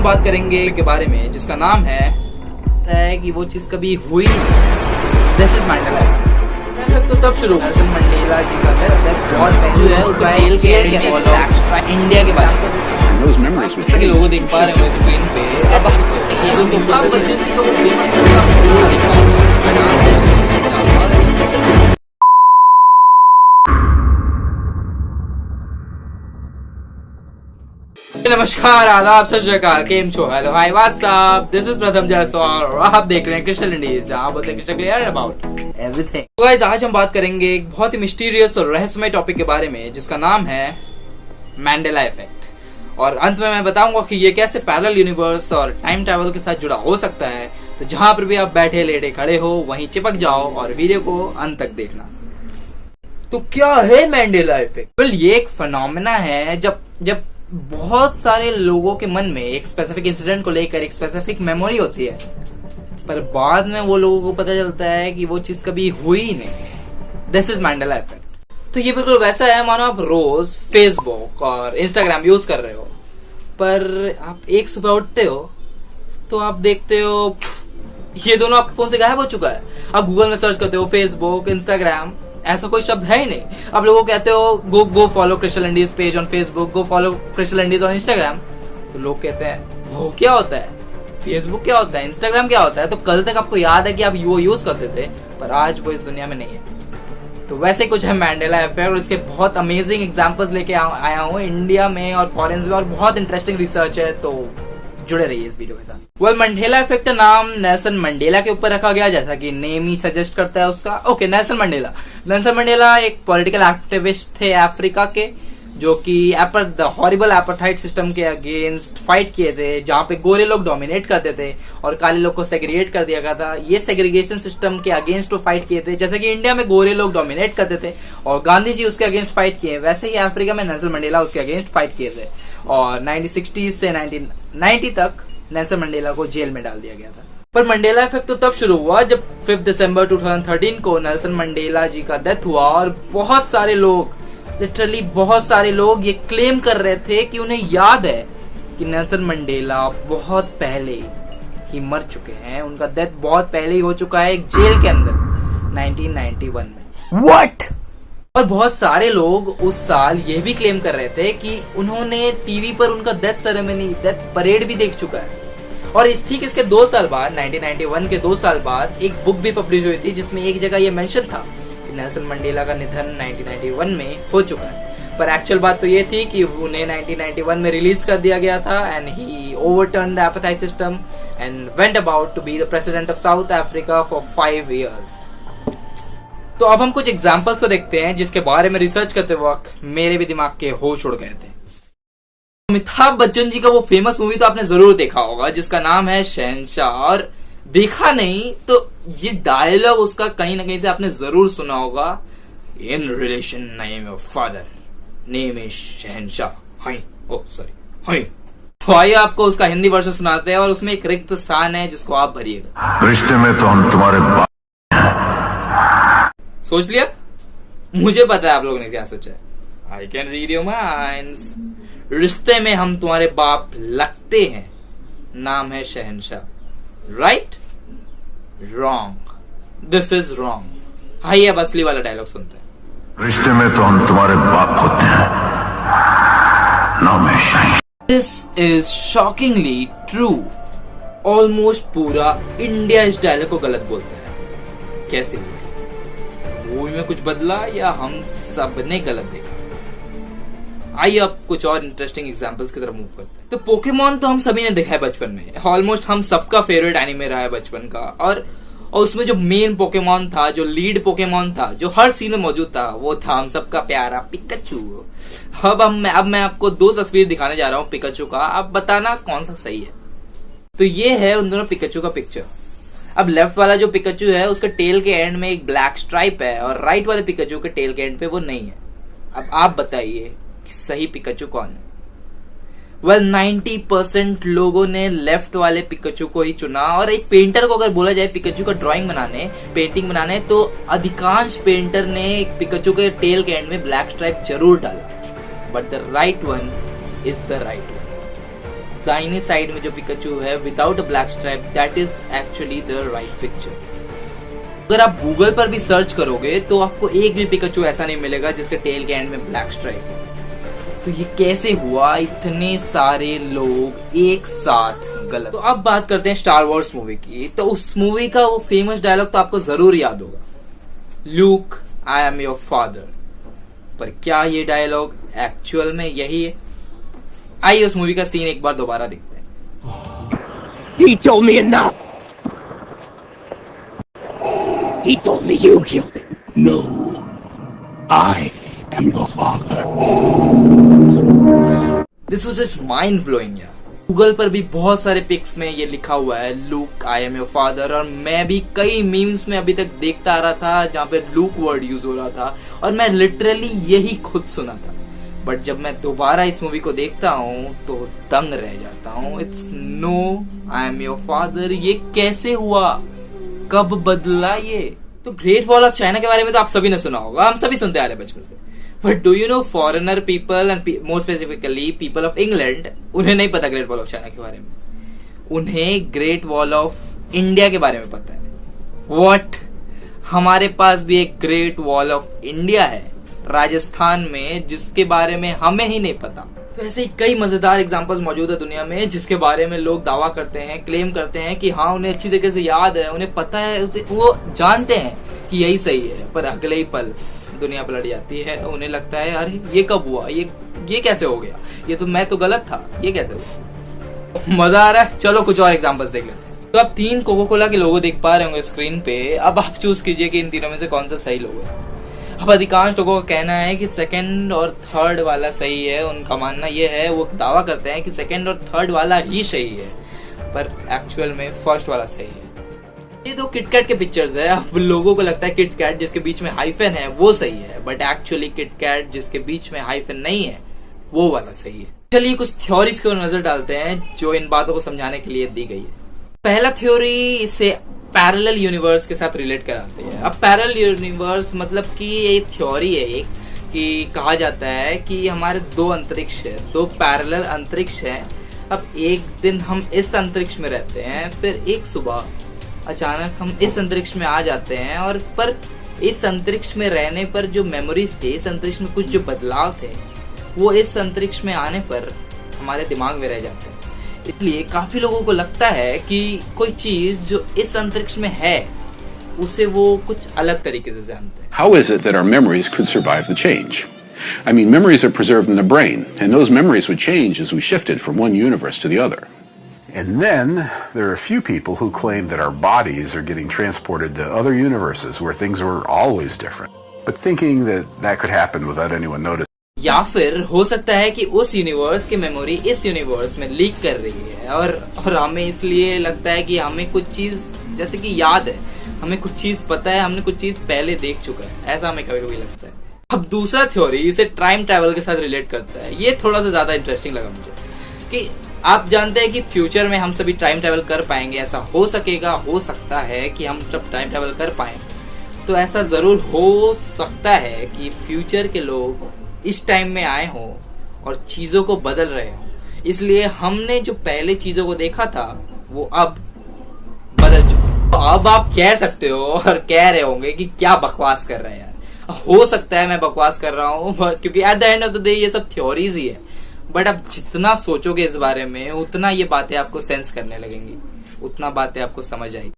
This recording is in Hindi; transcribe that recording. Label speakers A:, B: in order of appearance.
A: बात करेंगे के बारे में जिसका नाम है कि वो चीज कभी हुई दिस इज मंडेला। तो तब शुरू नेल्सन मंडेला जी का बहुत पहले है उसका इंडिया के बारे में लोग देख पा रहे हो स्क्रीन पे। अब नमस्कार, आदाब, सत श्री अकाल, केम छो, hello, hi, what's up, this is Pratham Jaiswal और आप देख रहे हैं क्रिस्टल इंडीज, जहां बोलते हैं क्रिस्टल क्लियर अबाउट एवरीथिंग। तो गाइस, आज हम बात करेंगे एक बहुत ही मिस्टीरियस और रहस्यमय टॉपिक के बारे में जिसका नाम है मैंडेला इफेक्ट। और अंत में मैं बताऊंगा कि ये कैसे पैरेलल यूनिवर्स और टाइम ट्रैवल के साथ जुड़ा हो सकता है। तो जहां पर भी आप बैठे लेटे खड़े हो वहीं चिपक जाओ और वीडियो को अंत तक देखना। तो क्या है मैंडेला इफेक्ट? वेल, ये एक फिनोमेना है जब बहुत सारे लोगों के मन में एक स्पेसिफिक इंसिडेंट को लेकर एक स्पेसिफिक मेमोरी होती है, पर बाद में वो लोगों को पता चलता है कि वो चीज कभी हुई ही नहीं। This is mandala effect. तो ये बिल्कुल वैसा है मानो आप रोज फेसबुक और इंस्टाग्राम यूज कर रहे हो, पर आप एक सुबह उठते हो तो आप देखते हो ये दोनों आपके फोन से गायब हो चुका है। आप गूगल में सर्च करते हो फेसबुक, इंस्टाग्राम, ऐसा कोई शब्द है ही नहीं। आप लोगों को कहते हो go follow crystal Indies page on Facebook, go follow crystal Indies on Instagram, तो लोग कहते हैं वो क्या होता है, फेसबुक क्या होता है, इंस्टाग्राम क्या होता है। तो कल तक आपको याद है कि आप वो यूज करते थे, पर आज वो इस दुनिया में नहीं है। तो वैसे कुछ है मैंडेला इफेक्ट और इसके बहुत अमेजिंग एग्जांपल्स लेके आया हूँ इंडिया में और फॉरेन में, और बहुत इंटरेस्टिंग रिसर्च है, तो जुड़े रहिए इस वीडियो के साथ। वेल, मंडेला इफेक्ट का नाम नेल्सन मंडेला के ऊपर रखा गया, जैसा कि नेम ही सजेस्ट करता है उसका। ओके, नेल्सन मंडेला एक पॉलिटिकल एक्टिविस्ट थे अफ्रीका के, जो कि द हॉरिबल एपार्थाइड सिस्टम के अगेंस्ट फाइट किए थे, जहां पे गोरे लोग डोमिनेट करते थे और काले लोग को सेग्रीगेट कर दिया गया था। ये सेग्रीगेशन सिस्टम के अगेंस्ट वो फाइट किए थे, जैसे कि इंडिया में गोरे लोग डोमिनेट करते थे और गांधी जी उसके अगेंस्ट फाइट किए, वैसे ही अफ्रीका में नेल्सन मंडेला उसके अगेंस्ट फाइट किए थे। और 1960 से 1990 तक नेल्सन मंडेला को जेल में डाल दिया गया था। पर मंडेला इफेक्ट तो तब शुरू हुआ जब 5 दिसंबर 2013 को नेल्सन मंडेला जी का डेथ हुआ और बहुत सारे लोग, लिटरली बहुत सारे लोग ये क्लेम कर रहे थे कि उन्हें याद है कि नेल्सन मंडेला बहुत पहले ही मर चुके हैं, उनका डेथ बहुत पहले ही हो चुका है एक जेल के अंदर 1991 में। व्हाट? और बहुत सारे लोग उस साल ये भी क्लेम कर रहे थे कि उन्होंने टीवी पर उनका डेथ सेरेमनी, डेथ परेड भी देख चुका है। और इसके 2 साल बाद, 1991 के 2 साल बाद, एक बुक भी पब्लिश हुई थी जिसमें एक जगह ये मेंशन था कि नेल्सन मंडेला का निधन 1991 में हो चुका है। पर एक्चुअल बात तो ये थी कि उन्हें 1991 में रिलीज कर दिया गया था and he overturn the apartheid system and went about to be the president of South Africa for 5 years। तो अब हम कुछ एग्जाम्पल्स को देखते हैं जिसके बारे में रिसर्च करते वक्त मेरे भी दिमाग के होश उड़ गए थे। अमिताभ बच्चन जी का वो फेमस मूवी तो आपने जरूर देखा होगा जिसका नाम है शहंशाह, और देखा नहीं तो ये डायलॉग उसका कहीं ना कहीं से आपने जरूर सुना होगा, in relation name of father name is शहंशाह। तो आइए आपको उसका हिंदी वर्जन सुनाते हैं और उसमें एक रिक्त स्थान है जिसको आप भरिएगा।
B: रिश्ते में तो हम तुम्हारे
A: सोच लिया? मुझे पता है आप लोगों ने क्या सोचा है। I can read your minds. रिश्ते में हम तुम्हारे बाप लगते हैं, नाम है शहंशाह। Right? Wrong. This is wrong. आइए अब असली वाला डायलॉग सुनते हैं।
B: रिश्ते में तो हम तुम्हारे बाप होते हैं, नाम है शहंशाह।
A: This is shockingly true. Almost पूरा इंडिया इस डायलॉग को गलत बोलता है। कैसे? मूवी में कुछ बदला या हम सब ने गलत देखा? आइए अब कुछ और इंटरेस्टिंग एग्जांपल्स की तरफ मूव करते हैं। तो पोकेमॉन तो हम सभी ने देखा है बचपन में, ऑलमोस्ट हम सबका फेवरेट एनिमे रहा है बचपन का। और उसमें जो मेन पोकेमॉन था, जो लीड पोकेमॉन था, जो हर सीन में मौजूद था, वो था हम सबका प्यारा पिकाचू। अब मैं आपको 2 तस्वीर दिखाने जा रहा हूँ पिकाचू का, आप बताना कौन सा सही है। तो ये है उन दोनों पिकाचू का पिक्चर। अब लेफ्ट वाला जो पिकाचू है उसके टेल के एंड में एक ब्लैक स्ट्राइप है और राइट वाले पिकाचू के टेल के एंड पे वो नहीं है। अब आप बताइए कि सही पिकाचू कौन है? वेल, 90% लोगों ने लेफ्ट वाले पिकाचू को ही चुना। और एक पेंटर को अगर बोला जाए पिकाचू का ड्राइंग बनाने, पेंटिंग बनाने, तो अधिकांश पेंटर ने एक पिकाचू के टेल के एंड में ब्लैक स्ट्राइप जरूर डाला, but the right one is the right one. दाहिने साइड में जो पिकाचू है without a black stripe, that is actually the right picture. अगर आप गूगल पर भी सर्च करोगे तो आपको एक भी पिकाचू ऐसा नहीं मिलेगा जिसके टेल के एंड में ब्लैक स्ट्राइप हो। तो ये कैसे हुआ, इतने सारे लोग एक साथ गलत। तो अब बात करते हैं स्टार वॉर्स मूवी की। तो उस मूवी का वो फेमस डायलॉग तो आपको जरूर याद होगा, look I am your father. पर क्या ये डायलॉग एक्चुअल में यही है? आइए उस मूवी का सीन एक बार दोबारा देखते हैं।
C: He told me enough. He told me you killed him.
B: No, I am your father.
A: This was just mind blowing यार। गूगल पर भी बहुत सारे पिक्स में ये लिखा हुआ है look I am your father, और मैं भी कई मीम्स में अभी तक देखता आ रहा था जहां पे लूक वर्ड यूज हो रहा था, और मैं लिटरली यही खुद सुना था। बट जब मैं दोबारा इस मूवी को देखता हूँ तो दंग रह जाता हूँ। It's no I am your father, ये कैसे हुआ, कब बदला ये? तो ग्रेट वॉल ऑफ चाइना के बारे में तो आप सभी ने सुना होगा, हम सभी सुनते आ रहे बचपन से। But do you know foreigner people and more specifically people of England, उन्हें नहीं पता ग्रेट वॉल ऑफ चाइना के बारे में। उन्हें ग्रेट वॉल ऑफ इंडिया के बारे में पता है। व्हाट? हमारे पास भी एक ग्रेट वॉल ऑफ इंडिया है राजस्थान में, जिसके बारे में हमें ही नहीं पता। तो ऐसे ही कई मजेदार एग्जांपल्स मौजूद है दुनिया में जिसके बारे में लोग दावा करते हैं, क्लेम करते हैं कि हाँ उन्हें अच्छी तरीके से याद है, उन्हें पता है, वो जानते हैं कि यही सही है, पर अगले ही पल दुनिया पलट जाती है। उन्हें लगता है अरे ये कब हुआ, ये कैसे हो गया, ये तो मैं तो गलत था, ये कैसे हुआ? मजा आ रहा है? चलो कुछ और एग्जांपल्स देख लेते हैं। तो आप 3 कोको कोला के लोगो देख पा रहे होंगे स्क्रीन पे। अब आप चूज कीजिए कि इन तीनों में से कौन सा सही लोगो है। अब अधिकांश लोगों का कहना है कि सेकंड और थर्ड वाला सही है। उनका मानना यह है, वो दावा करते हैं कि सेकंड और थर्ड वाला ही सही है, पर एक्चुअल में फर्स्ट वाला सही है। ये 2 किटकैट के पिक्चर्स है। अब लोगों को लगता है किटकैट जिसके बीच में हाइफन है वो सही है, बट एक्चुअली किटकैट जिसके बीच में हाइफन नहीं है वो वाला सही है। चलिए कुछ थ्योरीज को नजर डालते हैं जो इन बातों को समझाने के लिए दी गई है। पहला थ्योरी इसे पैरेलल यूनिवर्स के साथ रिलेट कराती है। अब पैरेलल यूनिवर्स मतलब कि ये थ्योरी है एक, कि कहा जाता है कि हमारे 2 अंतरिक्ष है, 2 पैरेलल अंतरिक्ष है। अब एक दिन हम इस अंतरिक्ष में रहते हैं, फिर एक सुबह अचानक हम इस अंतरिक्ष में आ जाते हैं, और पर इस अंतरिक्ष में रहने पर जो मेमोरीज थे, इस अंतरिक्ष में कुछ जो बदलाव थे, वो इस अंतरिक्ष में आने पर हमारे दिमाग में रह जाते हैं। इसलिए काफी लोगों को लगता है कि कोई चीज जो इस अंतरिक्ष में है उसे वो कुछ अलग तरीके से जानते हैं।
D: How is it that our memories could survive the change? I mean, memories are preserved in the brain, and those memories would change as we shifted from one universe to the other.
E: And then there are a few people who claim that our bodies are getting transported to other universes where things were always different, but thinking that that could happen without anyone noticing.
A: या फिर हो सकता है कि उस यूनिवर्स की मेमोरी इस यूनिवर्स में लीक कर रही है, और हमें इसलिए लगता है कि हमें कुछ चीज जैसे कि याद है, हमें कुछ चीज पता है, हमने कुछ चीज पहले देख चुका है, ऐसा हमें कभी कभी लगता है। अब दूसरा थ्योरी इसे टाइम ट्रैवल के साथ रिलेट करता है। ये थोड़ा सा ज्यादा इंटरेस्टिंग लगा मुझे, कि आप जानते हैं कि फ्यूचर में हम सभी टाइम ट्रैवल कर पाएंगे। ऐसा हो सकेगा, हो सकता है कि हम जब टाइम ट्रैवल कर पाए, तो ऐसा जरूर हो सकता है कि फ्यूचर के लोग इस टाइम में आए हों और चीजों को बदल रहे हों। इसलिए हमने जो पहले चीजों को देखा था वो अब बदल चुका है। तो अब आप कह सकते हो और कह रहे होंगे कि क्या बकवास कर रहे हैं यार। हो सकता है मैं बकवास कर रहा हूँ, क्योंकि at the end of the day ये सब थ्योरीज ही है। बट आप जितना सोचोगे इस बारे में, उतना ये बातें आपको सेंस करने लगेंगी, उतना बातें आपको समझ आएगी।